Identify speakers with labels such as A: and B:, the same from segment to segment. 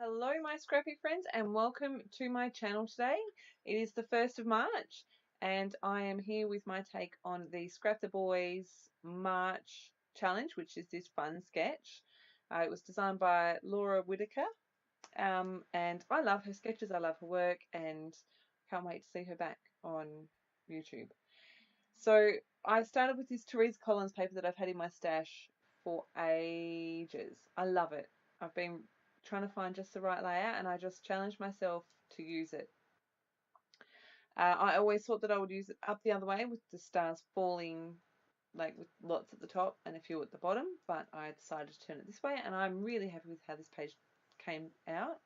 A: Hello my scrappy friends and welcome to my channel today. It is the 1st of March and I am here with my take on the Scrap the Boys March challenge, which is this fun sketch. It was designed by Laura Whitaker and I love her sketches, I love her work and can't wait to see her back on YouTube. So I started with this Therese Collins paper that I've had in my stash for ages. I love it. I've been trying to find just the right layout and I just challenged myself to use it. I always thought that I would use it up the other way with the stars falling, like with lots at the top and a few at the bottom, but I decided to turn it this way and I'm really happy with how this page came out.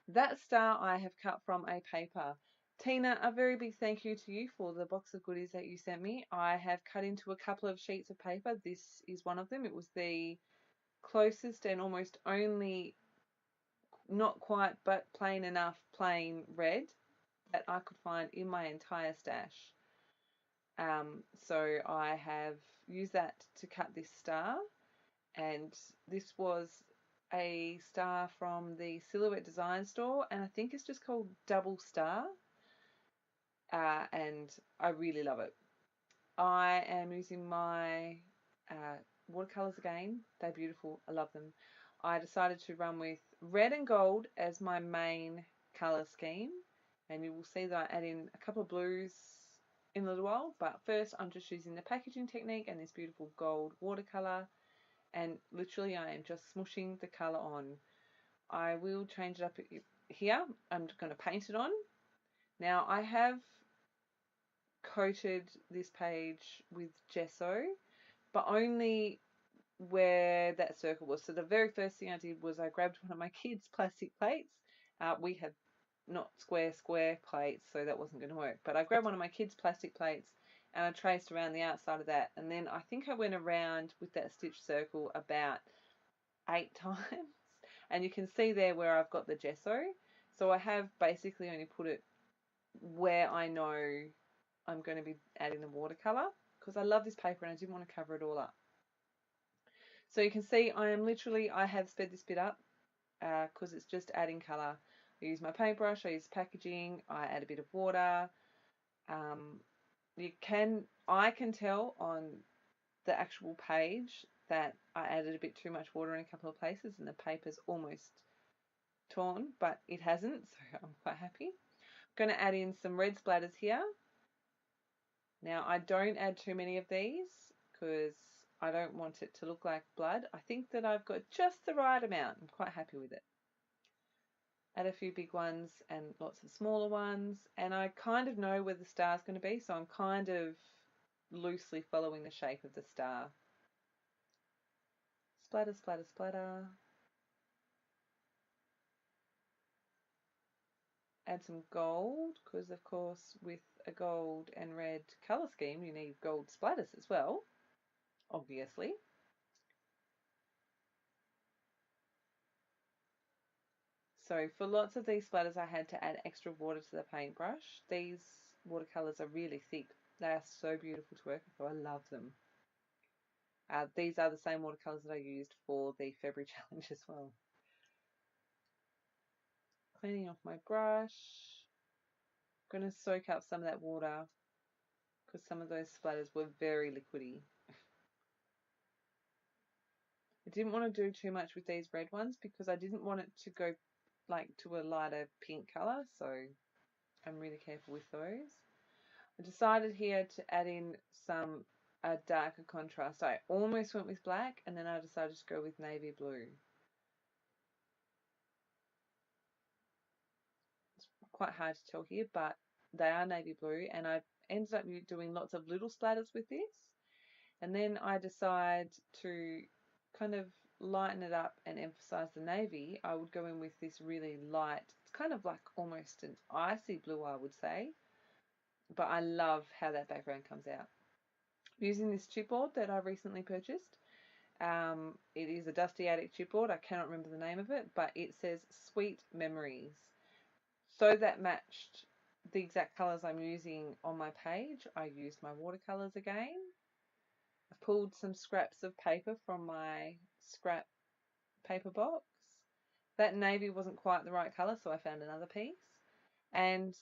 A: That star I have cut from a paper. Tina, a very big thank you to you for the box of goodies that you sent me. I have cut into a couple of sheets of paper. This is one of them. It was the closest and almost only, not quite, but plain enough plain red that I could find in my entire stash. So I have used that to cut this star, and this was a star from the Silhouette Design Store, and I think it's just called Double Star, and I really love it. I am using my watercolors again. They're beautiful. I love them. I decided to run with red and gold as my main color scheme, and you will see that I add in a couple of blues in a little while, but first I'm just using the packaging technique and this beautiful gold watercolor, and literally I am just smushing the color on. I will change it up here. I'm going to paint it on. Now I have coated this page with gesso, but only where that circle was. So the very first thing I did was I grabbed one of my kids' plastic plates. We have not square plates, so that wasn't going to work. But I grabbed one of my kids' plastic plates and I traced around the outside of that. And then I think I went around with that stitch circle about 8 times. And you can see there where I've got the gesso. So I have basically only put it where I know I'm going to be adding the watercolor, because I love this paper and I didn't want to cover it all up. So you can see I have sped this bit up because it's just adding color. I use my paintbrush, I use packaging, I add a bit of water. I can tell on the actual page that I added a bit too much water in a couple of places and the paper's almost torn, but it hasn't, so I'm quite happy. I'm going to add in some red splatters here. Now I don't add too many of these because I don't want it to look like blood. I think that I've got just the right amount. I'm quite happy with it. Add a few big ones and lots of smaller ones, and I kind of know where the star's going to be, so I'm kind of loosely following the shape of the star. Splatter, splatter, splatter. Add some gold, because of course with a gold and red colour scheme you need gold splatters as well, obviously. So for lots of these splatters I had to add extra water to the paintbrush. These watercolours are really thick. They are so beautiful to work with, so I love them. These are the same watercolours that I used for the February challenge as well. Cleaning off my brush. I'm going to soak up some of that water because some of those splatters were very liquidy. I didn't want to do too much with these red ones because I didn't want it to go like to a lighter pink colour, so I'm really careful with those. I decided here to add in some darker contrast. I almost went with black and then I decided to go with navy blue. It's quite hard to tell here, but they are navy blue, and I ended up doing lots of little splatters with this. And then I decide to kind of lighten it up and emphasize the navy. I would go in with this really light, it's kind of like almost an icy blue, I would say, but I love how that background comes out. I'm using this chipboard that I recently purchased. It is a Dusty Attic chipboard. I cannot remember the name of it, but it says Sweet Memories. So that matched the exact colours I'm using on my page. I used my watercolours again. I've pulled some scraps of paper from my scrap paper box. that navy wasn't quite the right colour, so I found another piece. And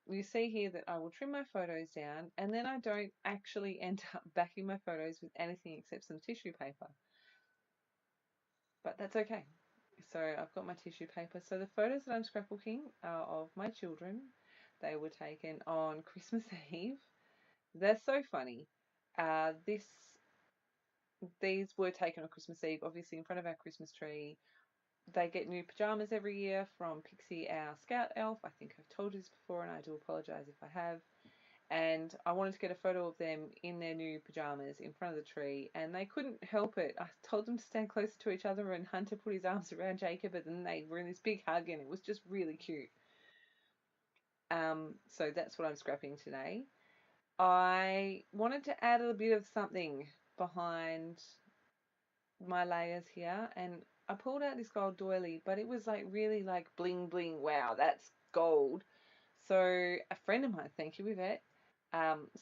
A: you see here that I will trim my photos down, and then I don't actually end up backing my photos with anything except some tissue paper. But that's okay. So I've got my tissue paper. So the photos that I'm scrapbooking are of my children. They were taken on Christmas Eve. They're so funny. These were taken on Christmas Eve, obviously in front of our Christmas tree. They get new pajamas every year from Pixie, our scout elf. I think I've told you this before, and I do apologise if I have. And I wanted to get a photo of them in their new pajamas in front of the tree, and they couldn't help it. I told them to stand closer to each other, and Hunter put his arms around Jacob, and then they were in this big hug, and it was just really cute. So that's what I'm scrapping today. I wanted to add a bit of something behind my layers here, and I pulled out this gold doily, but it was like really like bling bling. Wow, that's gold. So a friend of mine, thank you, Yvette,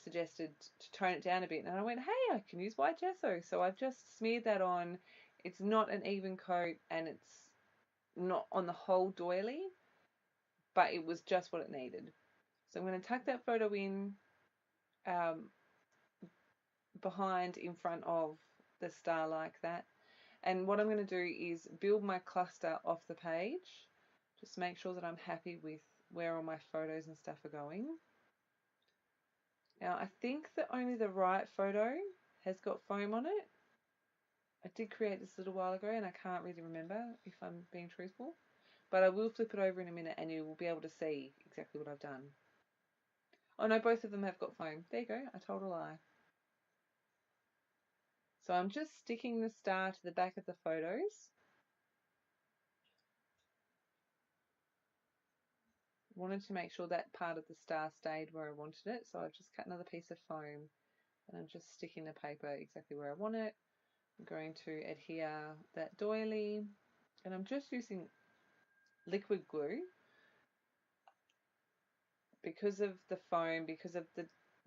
A: suggested to tone it down a bit, and I went, hey, I can use white gesso. So I've just smeared that on. It's not an even coat, and it's not on the whole doily, but it was just what it needed. So I'm going to tuck that photo in behind, in front of the star like that. And what I'm going to do is build my cluster off the page. Just make sure that I'm happy with where all my photos and stuff are going. Now, I think that only the right photo has got foam on it. I did create this a little while ago, and I can't really remember, if I'm being truthful. But I will flip it over in a minute, and you will be able to see exactly what I've done. Oh no, both of them have got foam. There you go, I told a lie. So I'm just sticking the star to the back of the photos. Wanted to make sure that part of the star stayed where I wanted it, so I've just cut another piece of foam, and I'm just sticking the paper exactly where I want it. I'm going to adhere that doily, and I'm just using liquid glue because of the foam, because of the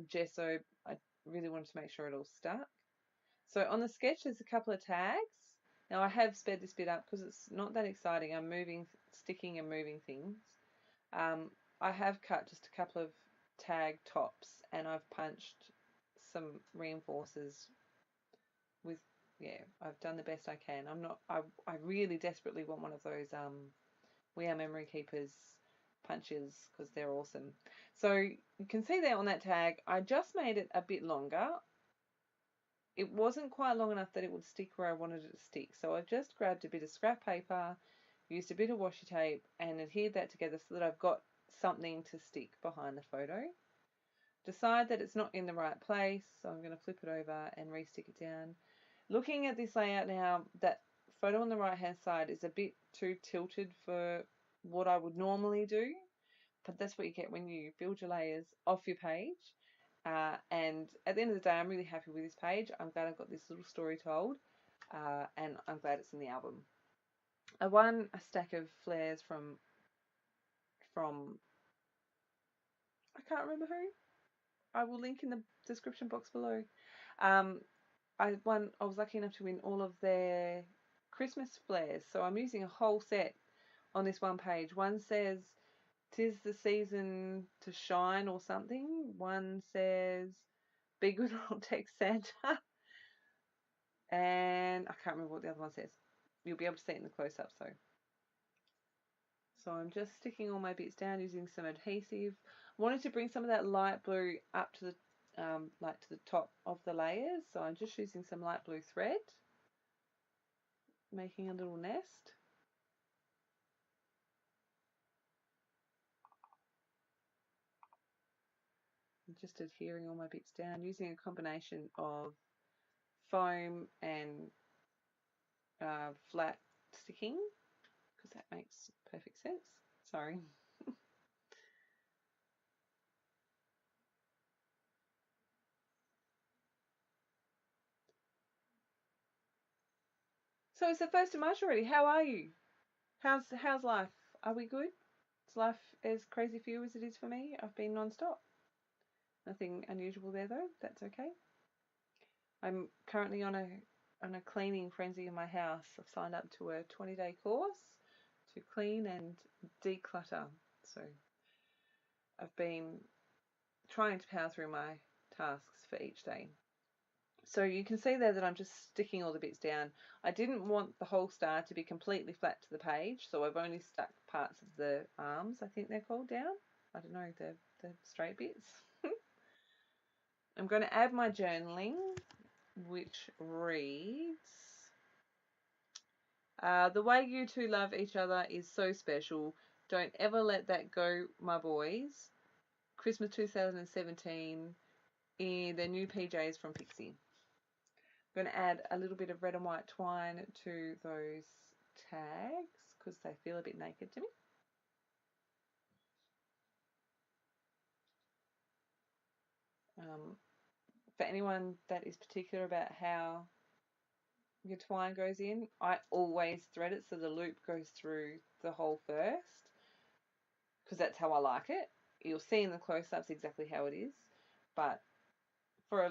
A: gesso. I really wanted to make sure it all stuck. So on the sketch there's a couple of tags. Now I have sped this bit up because it's not that exciting. I'm sticking and moving things. I have cut just a couple of tag tops, and I've punched some reinforcers with, yeah, I've done the best I can. I really desperately want one of those We Are Memory Keepers punches because they're awesome. So you can see there on that tag, I just made it a bit longer. It wasn't quite long enough that it would stick where I wanted it to stick. So I've just grabbed a bit of scrap paper, used a bit of washi tape, and adhered that together so that I've got something to stick behind the photo. Decide that it's not in the right place, so I'm going to flip it over and re-stick it down. Looking at this layout now, that photo on the right hand side is a bit too tilted for what I would normally do, but that's what you get when you build your layers off your page. And at the end of the day, I'm really happy with this page. I'm glad I've got this little story told, and I'm glad it's in the album. I won a stack of flares from I can't remember who. I will link in the description box below. I was lucky enough to win all of their Christmas flares, so I'm using a whole set on this one page. One says "'Tis the season to shine" or something. One says "Be good, I'll take Santa," and I can't remember what the other one says. You'll be able to see it in the close-up, so. So I'm just sticking all my bits down using some adhesive. Wanted to bring some of that light blue up to the like to the top of the layers, so I'm just using some light blue thread, making a little nest. I'm just adhering all my bits down using a combination of foam and flat sticking, because that makes perfect sense. Sorry. So it's the 1st of March already. How are you? How's life? Are we good? Is life as crazy for you as it is for me? I've been non-stop. Nothing unusual there though. That's okay. I'm currently on a cleaning frenzy in my house. I've signed up to a 20-day course to clean and declutter. So I've been trying to power through my tasks for each day. So you can see there that I'm just sticking all the bits down. I didn't want the whole star to be completely flat to the page, so I've only stuck parts of the arms, I think they're called, down. I don't know, the straight bits. I'm going to add my journaling, which reads, the way you two love each other is so special. Don't ever let that go, my boys. Christmas 2017 in the new PJs from Pixie. I'm going to add a little bit of red and white twine to those tags because they feel a bit naked to me. For anyone that is particular about how your twine goes in, I always thread it so the loop goes through the hole first because that's how I like it. You'll see in the close-ups exactly how it is, but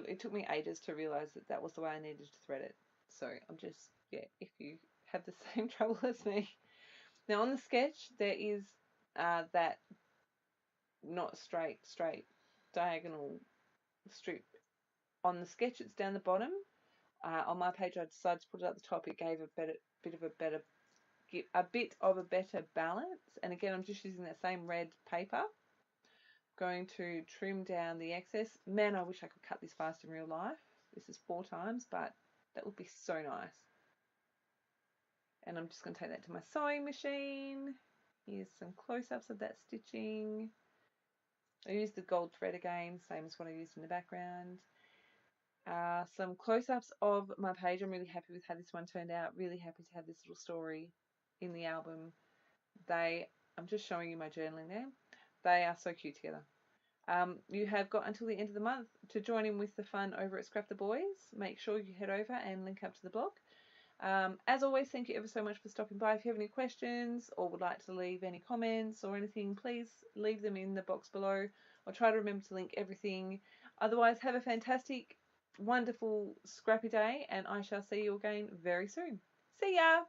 A: it took me ages to realise that that was the way I needed to thread it. So I'm just, yeah, if you have the same trouble as me. Now on the sketch there is that not straight diagonal strip. On the sketch it's down the bottom. On my page I decided to put it at the top. It gave a bit of a better balance. And again, I'm just using that same red paper. Going to trim down the excess. Man, I wish I could cut this fast in real life. This is 4 times, but that would be so nice. And I'm just going to take that to my sewing machine. Here's some close-ups of that stitching. I used the gold thread again, same as what I used in the background. Some close-ups of my page. I'm really happy with how this one turned out. Really happy to have this little story in the album. I'm just showing you my journaling there. They are so cute together. You have got until the end of the month to join in with the fun over at Scrap the Boys. Make sure you head over and link up to the blog. As always, thank you ever so much for stopping by. If you have any questions or would like to leave any comments or anything, please leave them in the box below. I'll try to remember to link everything. Otherwise, have a fantastic, wonderful, scrappy day, and I shall see you again very soon. See ya!